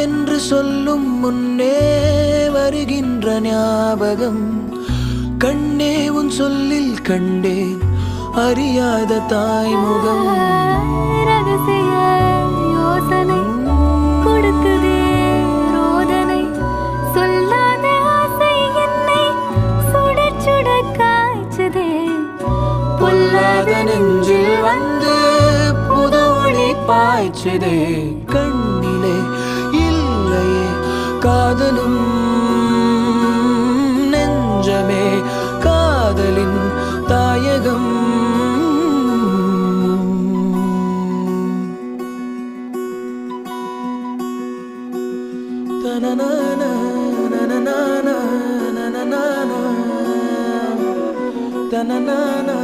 நினைவென்று சொல்லும் முன்னே வருகின்ற ஞாபகம். கண்ணே உன் சொல்லில் கண்டேன் அறியாத தாய்முகம். ரகசிய யோசனை கொடுக்குதே ரோதனை. சொல்லாத ஆசை என்னை சுட சுட காய்ச்சதே. பொல்லாத நெஞ்சில் வந்து புது ஒளி பாய்ச்சதே. கண்ணிலே இல்லையே காதலும் நெஞ்சமே காதலின் தாயகம். தனனானா தனனானா